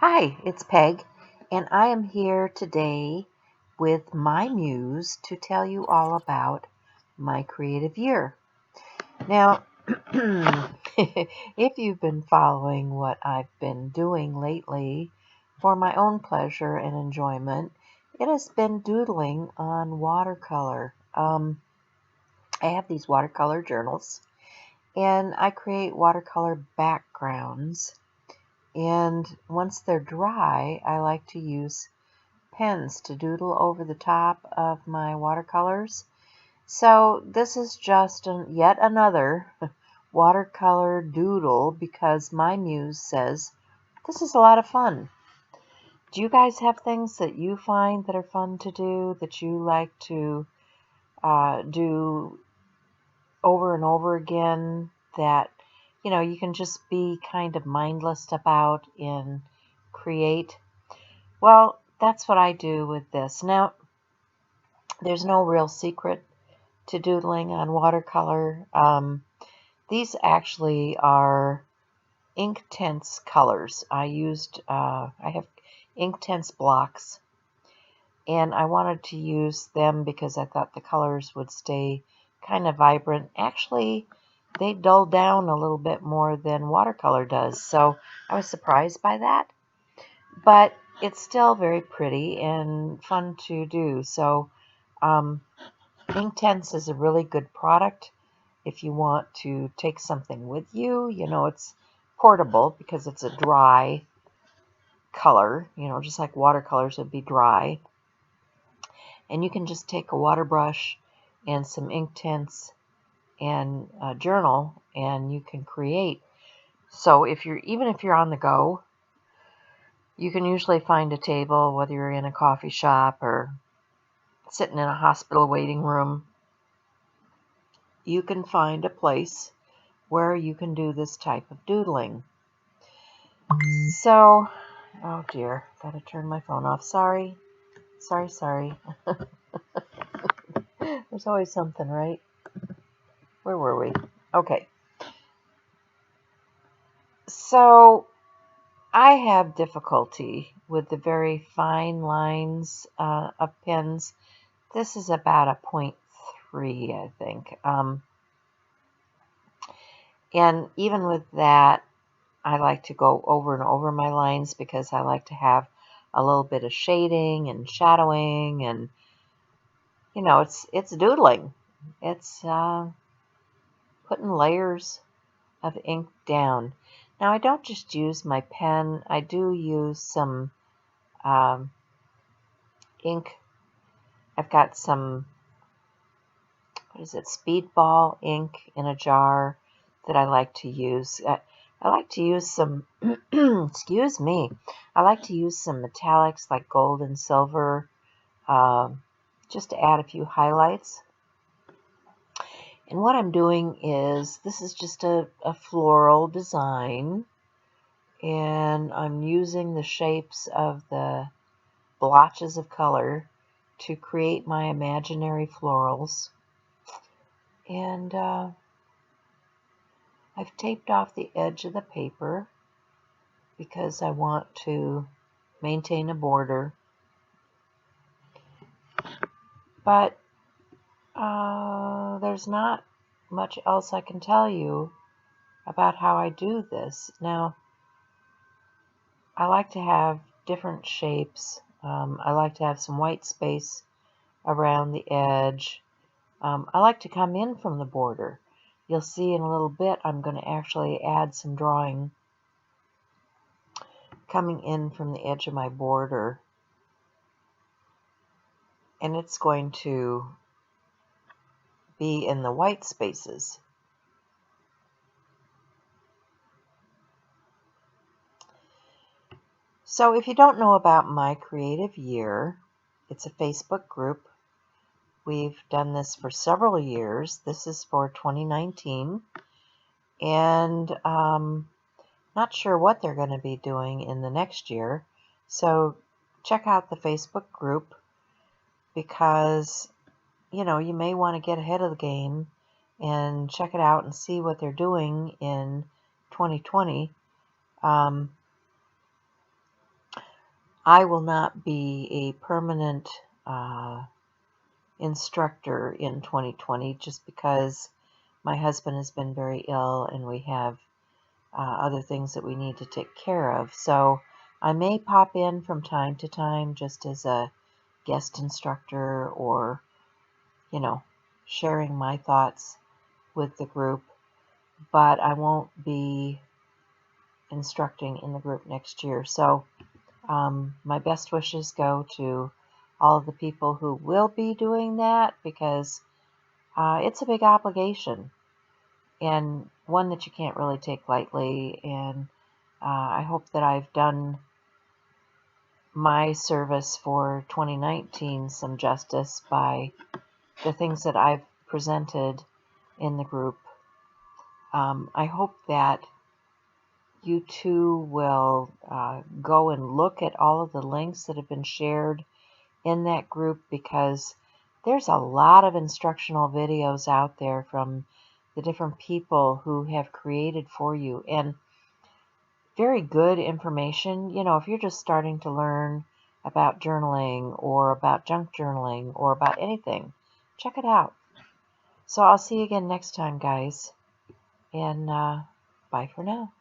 Hi, it's Peg, and I am here today with my muse to tell you all about my creative year. Now, if you've been following what I've been doing lately for my own pleasure and enjoyment, it has been doodling on watercolor. I have these watercolor journals, and I create watercolor backgrounds. And once they're dry, I like to use pens to doodle over the top of my watercolors. So this is just yet another watercolor doodle because my muse says this is a lot of fun. Do you guys have things that you find that are fun to do, that you like to do over and over again, that you can just be kind of mindless about and create? Well, that's what I do with this. Now, there's no real secret to doodling on watercolor. These actually are Inktense colors. I have Inktense blocks, and I wanted to use them because I thought the colors would stay kind of vibrant. Actually, they dull down a little bit more than watercolor does, so I was surprised by that. But it's still very pretty and fun to do. So Inktense is a really good product if you want to take something with you. It's portable because it's a dry color, just like watercolors would be dry. And you can just take a water brush and some Inktense and a journal, and you can create. So even if you're on the go, you can usually find a table, whether you're in a coffee shop or sitting in a hospital waiting room. You can find a place where you can do this type of doodling. So, oh dear, gotta turn my phone off. Sorry. There's always something, right? Where were we? Okay. So, I have difficulty with the very fine lines of pens. This is about a 0.3, I think. And even with that, I like to go over and over my lines because I like to have a little bit of shading and shadowing, and it's doodling. It's putting layers of ink down. Now I don't just use my pen. I do use some ink. I've got some, what is it, Speedball ink in a jar that I like to use. I like to use some, excuse me, I like to use some metallics like gold and silver, just to add a few highlights. And what I'm doing is, this is just a floral design, and I'm using the shapes of the blotches of color to create my imaginary florals. And I've taped off the edge of the paper because I want to maintain a border. But there's not much else I can tell you about how I do this. Now, I like to have different shapes. I like to have some white space around the edge. I like to come in from the border. You'll see in a little bit I'm going to actually add some drawing coming in from the edge of my border. And it's going to be in the white spaces. So if you don't know about my creative year, it's a Facebook group. We've done this for several years. This is for 2019. And not sure what they're going to be doing in the next year. So check out the Facebook group because, you may want to get ahead of the game and check it out and see what they're doing in 2020. I will not be a permanent instructor in 2020 just because my husband has been very ill and we have other things that we need to take care of. So I may pop in from time to time just as a guest instructor or, sharing my thoughts with the group, but I won't be instructing in the group next year. So my best wishes go to all of the people who will be doing that because it's a big obligation and one that you can't really take lightly. And I hope that I've done my service for 2019 some justice by the things that I've presented in the group. I hope that you too will go and look at all of the links that have been shared in that group because there's a lot of instructional videos out there from the different people who have created for you and very good information. If you're just starting to learn about journaling or about junk journaling or about anything, check it out. So I'll see you again next time, guys, and bye for now.